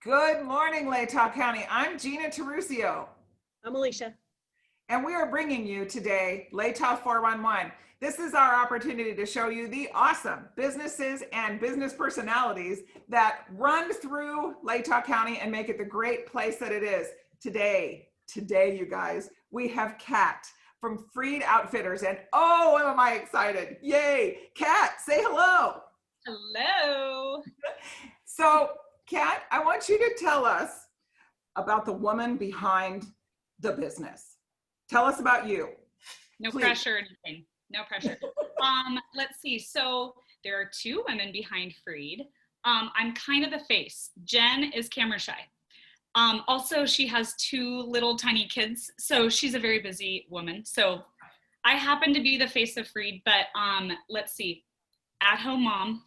Good morning, Latah County. I'm Gina Terusio, I'm Alicia. and we are bringing you today Latah 411. This is our opportunity to show you the awesome businesses and business personalities that run through Latah County and make it the great place that it is. Today, you guys, we have Kat from Freed Outfitters, and oh, am I excited. Yay. Kat, say hello. Hello. So, Kat, I want you to tell us about the woman behind the business. Tell us about you. No Please. pressure or anything. No pressure. Let's see. So there are two women behind Freed. I'm kind of the face. Jen is camera shy. Also, she has two little tiny kids, so she's a very busy woman. So I happen to be the face of Freed, but let's see. At-home mom.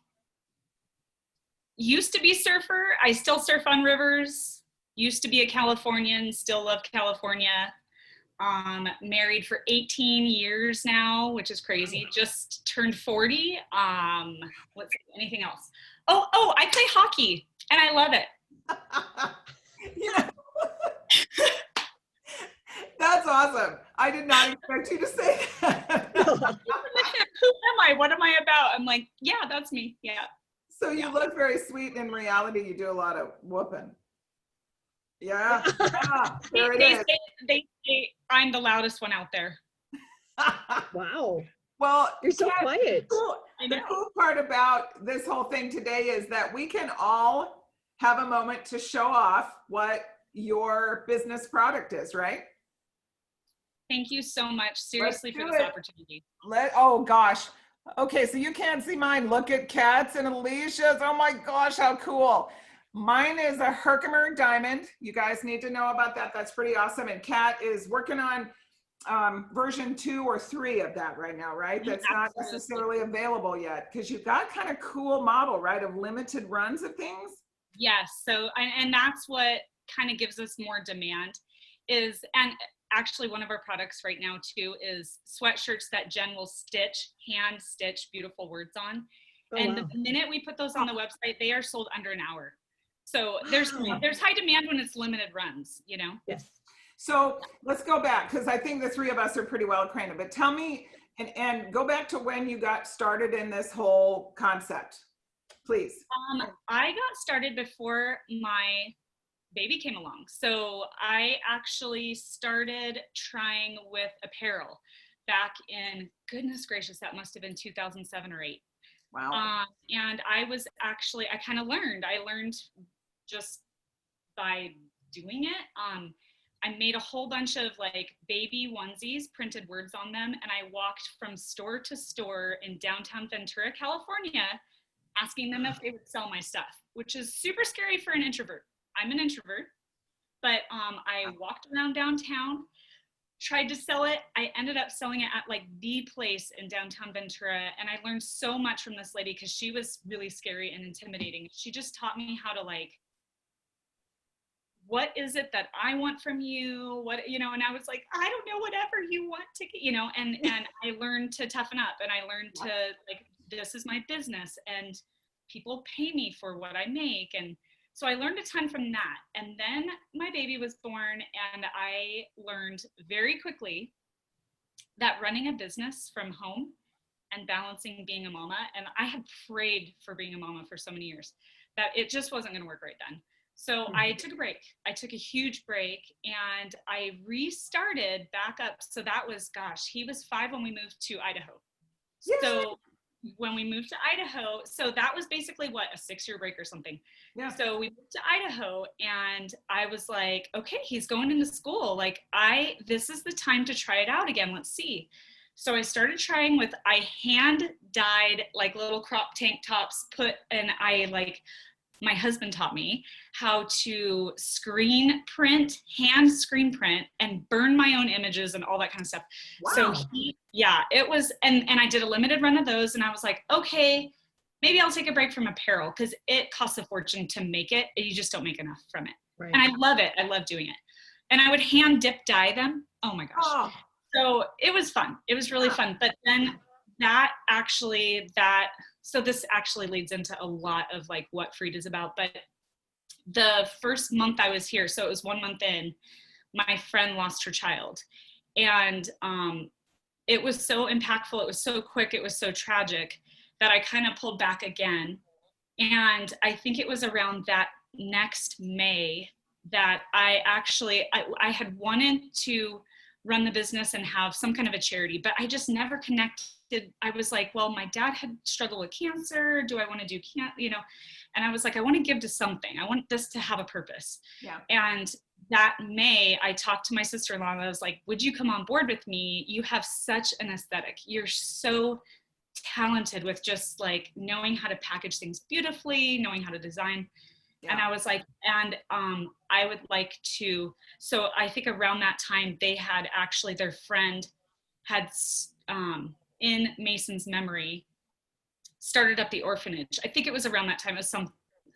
Used to be surfer. I still surf on rivers. Used to be a Californian. Still love California. Married for 18 years now, which is crazy. Just turned 40. Let's see, anything else? Oh, I play hockey and I love it. You know, that's awesome. I did not expect you to say that. Who am I? What am I about? I'm like, yeah, that's me. Yeah. So you look very sweet. In reality, you do a lot of whooping. Yeah, there it is. They say I'm the loudest one out there. Wow. Well, You're so Kat, quiet. the cool part about this whole thing today is that we can all have a moment to show off what your business product is, right? Thank you so much, seriously, for this opportunity. Oh gosh. Okay, so you can't see mine. Look at Kat's and Alicia's. Oh my gosh, how cool. Mine is a Herkimer Diamond. You guys need to know about that. That's pretty awesome. And Kat is working on version 2 or 3 of that right now, right? That's not necessarily available yet because you've got kind of cool model, right, of limited runs of things. Yes, so, and that's what kind of gives us more demand is, and actually one of our products right now too is sweatshirts that Jen will hand stitch beautiful words on. Oh, and wow. the minute we put those on the website, they are sold under an hour. So there's high demand when it's limited runs, you know? Yes. So let's go back because I think the three of us are pretty well acquainted, but tell me and go back to when you got started in this whole concept, please. I got started before my baby came along. So I actually started trying with apparel back in, goodness gracious, that must have been 2007 or 8. Wow. And I kind of learned. I learned just by doing it. I made a whole bunch of like baby onesies, printed words on them, and I walked from store to store in downtown Ventura, California, asking them if they would sell my stuff, which is super scary for an introvert. I'm an introvert, but I walked around downtown, tried to sell it. I ended up selling it at like the place in downtown Ventura. And I learned so much from this lady because she was really scary and intimidating. She just taught me how to like, what is it that I want from you? What, you know, and I was like, I don't know, whatever you want to, you know, and I learned to toughen up and I learned to like, this is my business and people pay me for what I make. And so I learned a ton from that. And then my baby was born and I learned very quickly that running a business from home and balancing being a mama, and I had prayed for being a mama for so many years, that it just wasn't gonna work right then. So I took a break. I took a huge break and I restarted back up. So that was, gosh, he was 5 when we moved to Idaho. Yay! So when we moved to Idaho, so that was basically what, a 6-year break or something. Yeah. So we moved to Idaho and I was like, okay, he's going into school. Like this is the time to try it out again. Let's see. So I started trying with, I hand dyed like little crop tank tops, my husband taught me how to hand screen print and burn my own images and all that kind of stuff. Wow. So it was, and I did a limited run of those and I was like, okay, maybe I'll take a break from apparel because it costs a fortune to make it. You just don't make enough from it. Right. And I love it. I love doing it. And I would hand dip dye them. Oh my gosh. Oh. So it was fun. It was really fun. But then so this actually leads into a lot of like what Freed is about, but the first month I was here, so it was 1 month in, my friend lost her child. And it was so impactful, it was so quick, it was so tragic that I kind of pulled back again. And I think it was around that next May that I had wanted to run the business and have some kind of a charity, but I just never connected. I was like, well, my dad had struggled with cancer. Do I want to do and I was like, I want to give to something. I want this to have a purpose. Yeah. And that May, I talked to my sister-in-law and I was like, would you come on board with me? You have such an aesthetic. You're so talented with just like knowing how to package things beautifully, knowing how to design. Yeah. And I was like, and I would like to, so I think around that time they had actually, their friend had in Mason's memory started up the orphanage. I think it was around that time. It was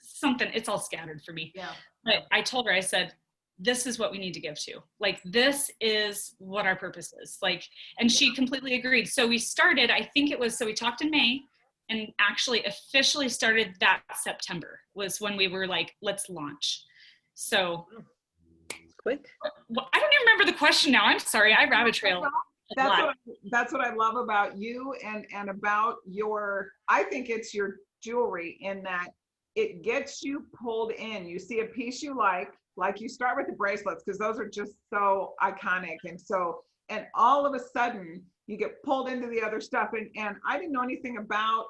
something, it's all scattered for me. Yeah. But I told her, I said, this is what we need to give to. Like, this is what our purpose is. Like, and she completely agreed. So we started, I think it was, so we talked in May and actually officially started that September was when we were like, let's launch. So quick. Well, I don't even remember the question now. I'm sorry. I rabbit trail. That's what I love about you and about your, I think it's your jewelry in that it gets you pulled in. You see a piece you like you start with the bracelets because those are just so iconic and all of a sudden you get pulled into the other stuff. And I didn't know anything about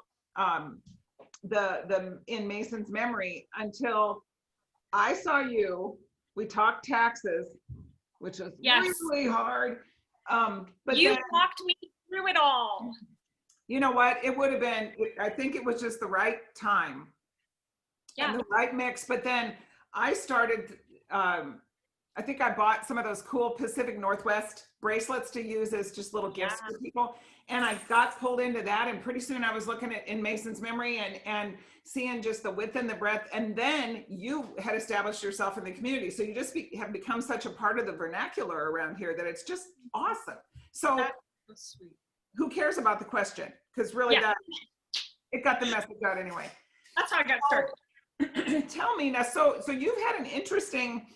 the in Mason's memory until I saw you. We talked taxes, which was really hard. But you then, walked me through it all. You know what? It would have been, I think it was just the right time. Yeah. And the right mix. But then I started, I think I bought some of those cool Pacific Northwest bracelets to use as just little gifts for people. And I got pulled into that. And pretty soon I was looking at in Mason's memory and seeing just the width and the breadth. And then you had established yourself in the community. So you just have become such a part of the vernacular around here that it's just awesome. So sweet. Who cares about the question? Because really it got the message out anyway. That's how I got started. Tell me now, so you've had an interesting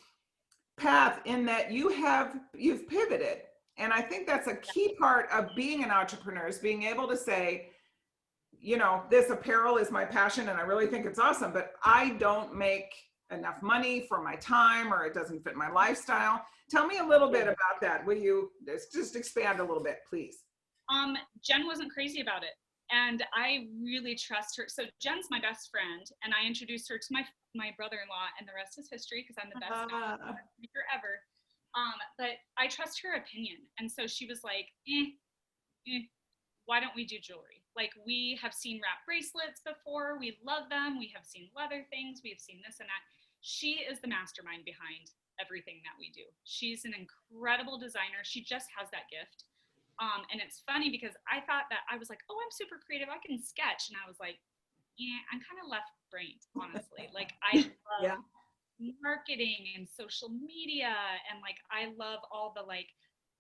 path in that you've pivoted. And I think that's a key part of being an entrepreneur is being able to say, you know, this apparel is my passion and I really think it's awesome, but I don't make enough money for my time or it doesn't fit my lifestyle. Tell me a little bit about that. Will you just expand a little bit, please? Jen wasn't crazy about it. And I really trust her. So Jen's my best friend and I introduced her to my brother-in-law and the rest is history because I'm the best speaker ever. But I trust her opinion. And so she was like, why don't we do jewelry? Like we have seen wrap bracelets before. We love them. We have seen leather things. We have seen this and that. She is the mastermind behind everything that we do. She's an incredible designer. She just has that gift. And it's funny because I thought that I was like, oh, I'm super creative. I can sketch. And I was like, I'm kind of left-brained, honestly. Like I love marketing and social media. And like, I love all the like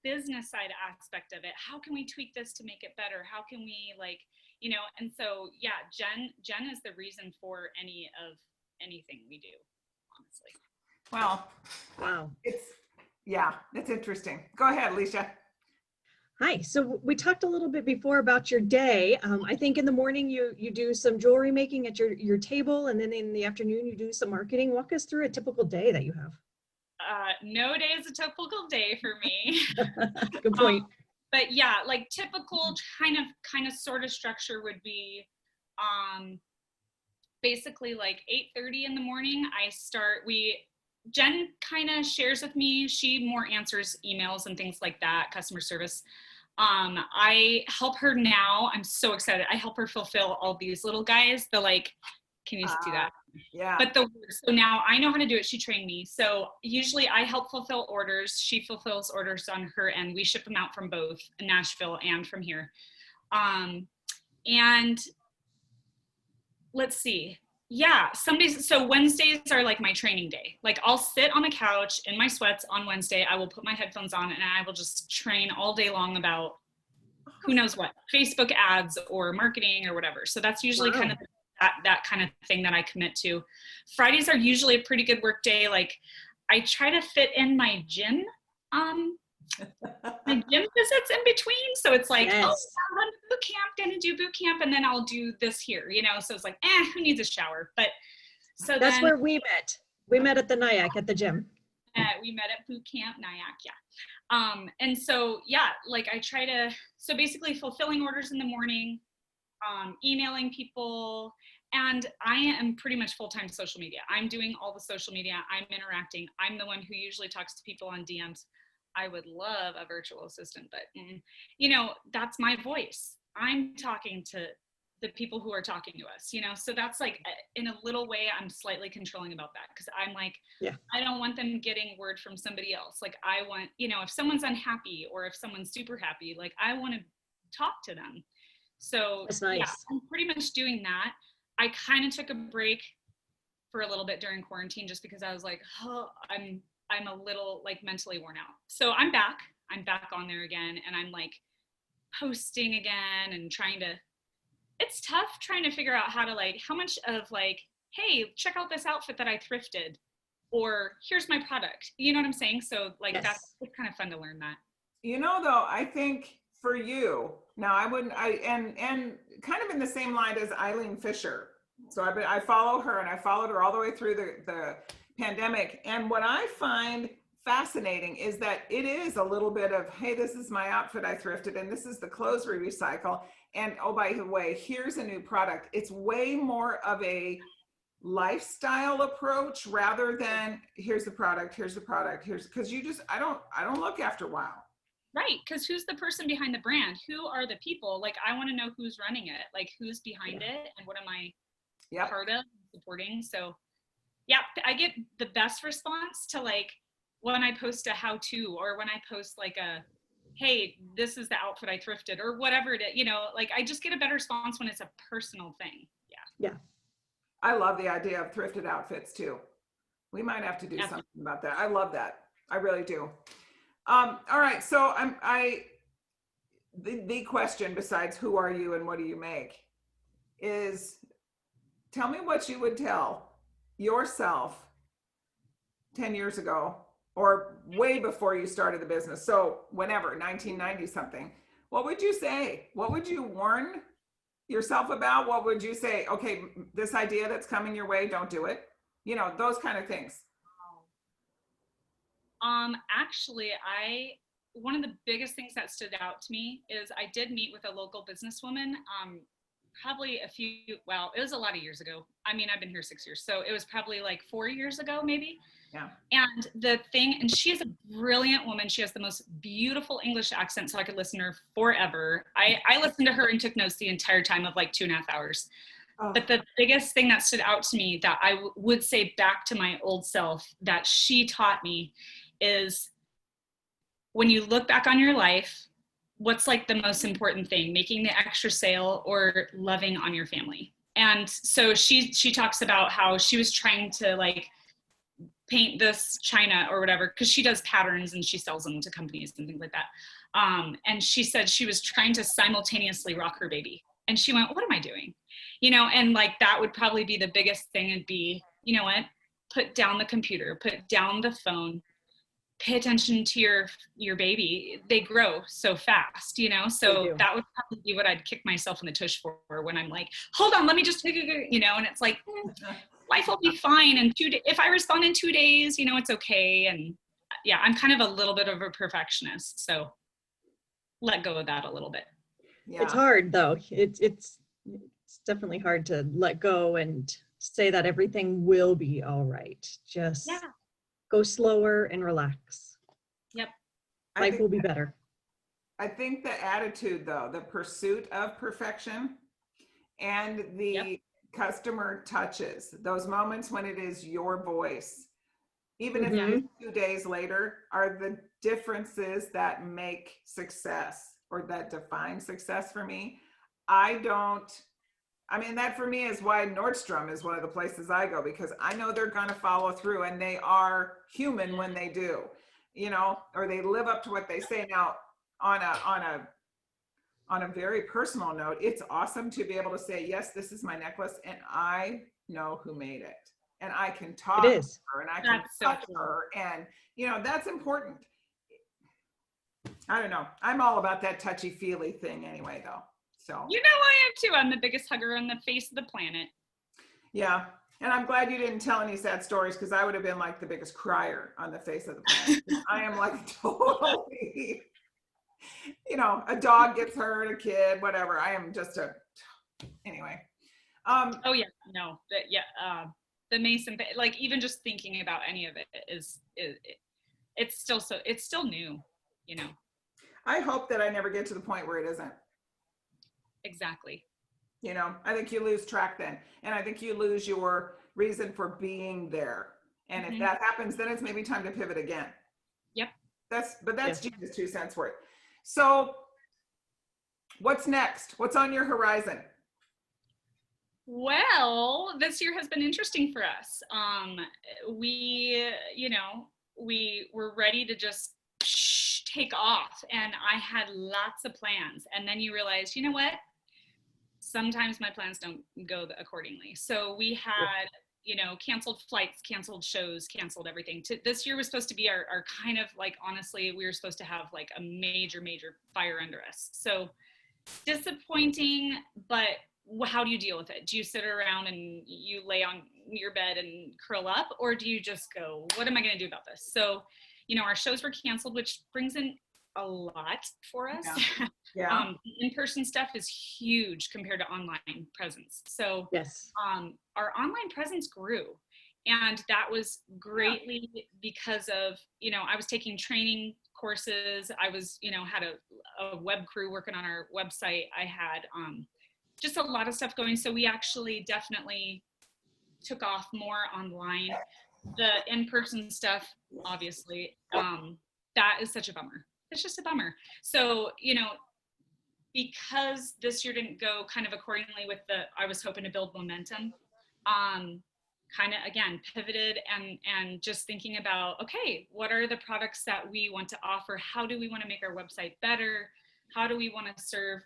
business side aspect of it. How can we tweak this to make it better? How can we like, you know, and so, Jen is the reason for anything we do, honestly. Well, wow. It's interesting. Go ahead, Alicia. Hi. So we talked a little bit before about your day. I think in the morning you do some jewelry making at your table, and then in the afternoon you do some marketing. Walk us through a typical day that you have. No day is a typical day for me. Good point. But like typical kind of sort of structure would be basically like 8:30 in the morning. Jen kind of shares with me. She more answers emails and things like that, customer service. I help her now. I'm so excited. I help her fulfill all these little guys. Can you see that? Yeah. But so now I know how to do it. She trained me. So usually I help fulfill orders. She fulfills orders on her end. We ship them out from both Nashville and from here. And let's see. Some days, so Wednesdays are like my training day. Like I'll sit on the couch in my sweats on Wednesday. I will put my headphones on and I will just train all day long about who knows what, Facebook ads or marketing or whatever. So that's usually kind of that kind of thing that I commit to. Fridays are usually a pretty good work day. Like I try to fit in my gym, my gym visits in between. So it's like, oh, Yes. I'll run boot camp, gonna do boot camp, and then I'll do this here, you know? So it's like, who needs a shower? But so That's then where we met. We met at the Nyack at the gym. we met at boot camp, Nyack, yeah. And so, yeah, like I try to, so basically fulfilling orders in the morning, emailing people, and I am pretty much full-time social media. I'm doing all the social media. I'm interacting. I'm the one who usually talks to people on DMs. I would love a virtual assistant, but you know, that's my voice. I'm talking to the people who are talking to us, you know? So that's like, in a little way, I'm slightly controlling about that. Cause I'm like, Yeah. I don't want them getting word from somebody else. Like I want, you know, if someone's unhappy or if someone's super happy, like I want to talk to them. So That's nice. yeah, I'm pretty much doing that. I kind of took a break for a little bit during quarantine just because I was like, oh, I'm a little like mentally worn out. So I'm back on there again, and I'm like posting again and trying to, it's tough trying to figure out how to like, how much of like, hey, check out this outfit that I thrifted, or here's my product. You know what I'm saying? So like Yes. that's kind of fun to learn that. You know, though, I think for you now, and kind of in the same line as Eileen Fisher. So I follow her, and I followed her all the way through the pandemic. And what I find fascinating is that it is a little bit of, hey, this is my outfit I thrifted, and this is the clothes we recycle. And oh, by the way, here's a new product. It's way more of a lifestyle approach rather than here's the product, because you just, I don't look after a while. Right, because who's the person behind the brand? Who are the people? Like, I want to know who's running it, like who's behind it, and what am I part of supporting? So, yeah, I get the best response to like when I post a how-to, or when I post like a, hey, this is the outfit I thrifted, or whatever it is. You know, like I just get a better response when it's a personal thing. Yeah. I love the idea of thrifted outfits too. We might have to do something about that. I love that. I really do. All right, so the question, besides who are you and what do you make, is tell me what you would tell yourself 10 years ago, or way before you started the business. So whenever, 1990 something, what would you say? What would you warn yourself about? What would you say? Okay, this idea that's coming your way, don't do it. You know, those kind of things. Actually, one of the biggest things that stood out to me is I did meet with a local businesswoman, probably it was a lot of years ago. I mean, I've been here 6 years, so it was probably like 4 years ago, maybe. Yeah. And she is a brilliant woman. She has the most beautiful English accent, so I could listen to her forever. I listened to her and took notes the entire time of like 2.5 hours. Oh. But the biggest thing that stood out to me that I would say back to my old self that she taught me is, when you look back on your life, what's like the most important thing, making the extra sale or loving on your family? And so she talks about how she was trying to like paint this china or whatever, because she does patterns and she sells them to companies and things like that. And she said she was trying to simultaneously rock her baby. And she went, what am I doing? You know, and like that would probably be the biggest thing, and be, you know what, put down the computer, put down the phone, pay attention to your baby. They grow so fast, you know? So that would probably be what I'd kick myself in the tush for, when I'm like, hold on, let me just, you know, and it's like, life will be fine. And if I respond in 2 days, you know, it's okay. And yeah, I'm kind of a little bit of a perfectionist. So let go of that a little bit. Yeah. It's hard though. It's definitely hard to let go and say that everything will be all right. Just go slower and relax. Yep. Life will be better. I think the attitude though, the pursuit of perfection and the customer touches, those moments when it is your voice, even if it's 2 days later, are the differences that make success, or that define success for me. That for me is why Nordstrom is one of the places I go, because I know they're going to follow through, and they are human when they do, you know, or they live up to what they say. Now on on a very personal note, it's awesome to be able to say, yes, this is my necklace and I know who made it. And I can talk It to is. her and I can That's so touch cool. her. And, that's important. I don't know. I'm all about that touchy-feely thing anyway, though. So. You know I am too. I'm the biggest hugger on the face of the planet. Yeah. And I'm glad you didn't tell any sad stories because I would have been like the biggest crier on the face of the planet. I am like totally, a dog gets hurt, a kid, whatever. I am just anyway. Oh yeah, no, the Mason, like even just thinking about any of it it's still new, I hope that I never get to the point where it isn't. Exactly. I think you lose track then. And I think you lose your reason for being there. And if that happens, then it's maybe time to pivot again. Yep. That's Gina's 2 cents worth. So what's next? What's on your horizon? Well, this year has been interesting for us. We were ready to just take off, and I had lots of plans. And then you realize, you know what? Sometimes my plans don't go accordingly. So we had, canceled flights, canceled shows, canceled everything. This year was supposed to be our kind of like, honestly, we were supposed to have like a major, major fire under us. So disappointing, but how do you deal with it? Do you sit around and you lay on your bed and curl up, or do you just go, what am I going to do about this? So, our shows were canceled, which brings in a lot for us. Yeah. In-person stuff is huge compared to online presence. So Yes. Our online presence grew, and that was greatly because of, I was taking training courses. I was, had a web crew working on our website. I had just a lot of stuff going. So we actually definitely took off more online. The in-person stuff, obviously, that is such a bummer. It's just a bummer. So, because this year didn't go kind of accordingly with I was hoping to build momentum, kind of, again, pivoted and just thinking about, okay, what are the products that we want to offer? How do we want to make our website better? How do we want to serve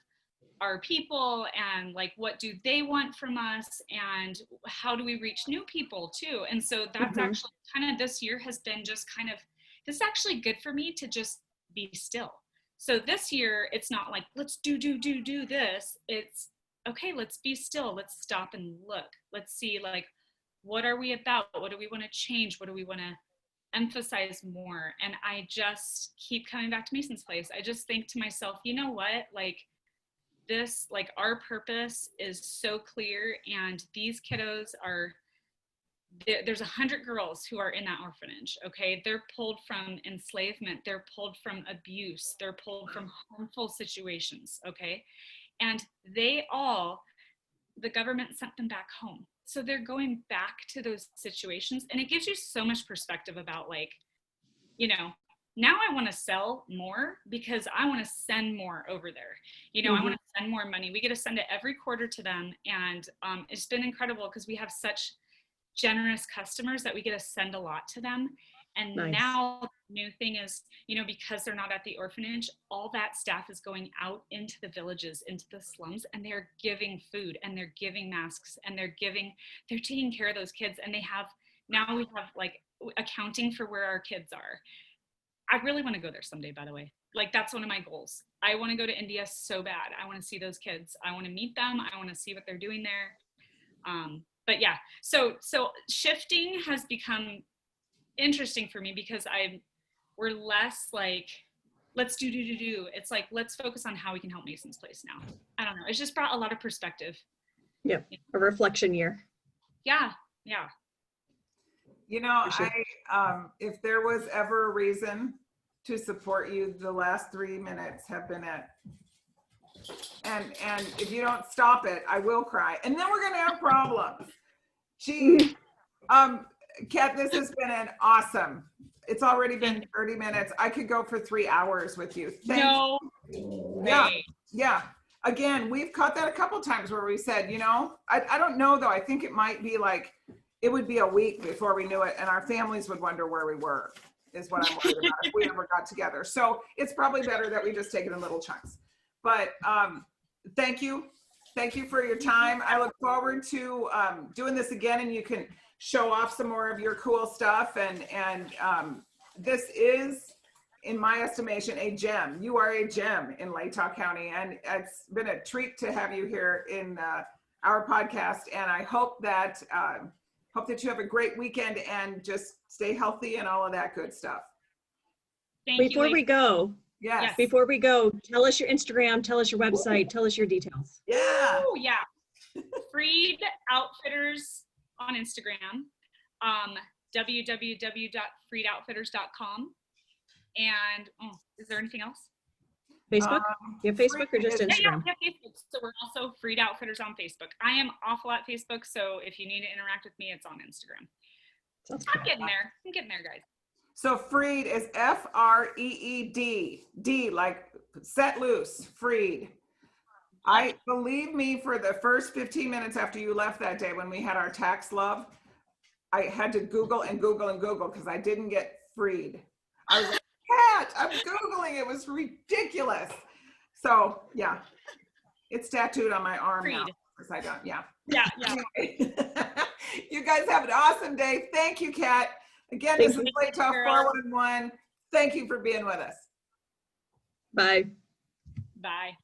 our people, and like, what do they want from us, and how do we reach new people too? And so that's actually kind of, this year has been just kind of, this is actually good for me to just be still. So this year, it's not like, let's do this. It's, okay, let's be still. Let's stop and look. Let's see, like, what are we about? What do we want to change? What do we want to emphasize more? And I just keep coming back to Mason's Place. I just think to myself, you know what? Like, this, like, our purpose is so clear, and these kiddos are, there's 100 girls who are in that orphanage. Okay. They're pulled from enslavement. They're pulled from abuse. They're pulled from harmful situations. Okay. And the government sent them back home. So they're going back to those situations, and it gives you so much perspective about, like, now I want to sell more because I want to send more over there. I want to send more money. We get to send it every quarter to them. And it's been incredible because we have such generous customers that we get to send a lot to them. And now the new thing is, because they're not at the orphanage, all that staff is going out into the villages, into the slums, and they're giving food, and they're giving masks, and they're taking care of those kids. And now we have like accounting for where our kids are. I really want to go there someday, by the way. Like, that's one of my goals. I want to go to India so bad. I want to see those kids. I want to meet them. I want to see what they're doing there. But yeah, so shifting has become interesting for me because we're less like, let's do. It's like, let's focus on how we can help Mason's Place now. I don't know. It's just brought a lot of perspective. Yeah. A reflection year. Yeah. Sure. If there was ever a reason to support you, the last 3 minutes have been it. And if you don't stop it, I will cry. And then we're going to have problems. Kat, this has been an awesome. It's already been 30 minutes. I could go for 3 hours with you. No. Yeah. Again, we've caught that a couple times where we said, I don't know though. I think it might be like, it would be a week before we knew it, and our families would wonder where we were, is what I'm worried about if we ever got together. So it's probably better that we just take it in little chunks. But thank you. Thank you for your time. I look forward to doing this again, and you can show off some more of your cool stuff. And this is, in my estimation, a gem. You are a gem in Latah County, and it's been a treat to have you here in our podcast. And I hope that you have a great weekend and just stay healthy and all of that good stuff. Thank you. Before we go, Yes. before we go, tell us your Instagram, tell us your website, tell us your details. Yeah. Oh yeah. Freed Outfitters on Instagram, www.freedoutfitters.com. And is there anything else? Facebook? You have Facebook or just Instagram? Yeah, Facebook. So we're also Freed Outfitters on Facebook. I am awful at Facebook, so if you need to interact with me, it's on Instagram. I'm getting there. I'm getting there, guys. So Freed is F-R-E-E-D. D, like set loose, freed. I believe me, for the first 15 minutes after you left that day when we had our tax love, I had to Google and Google and Google because I didn't get freed. I was like, Cat, I'm Googling. It was ridiculous. So yeah, it's tattooed on my arm now. Because I don't, yeah. Yeah. Anyway, you guys have an awesome day. Thank you, Kat. Again, this is Latah 411. Thank you for being with us. Bye. Bye.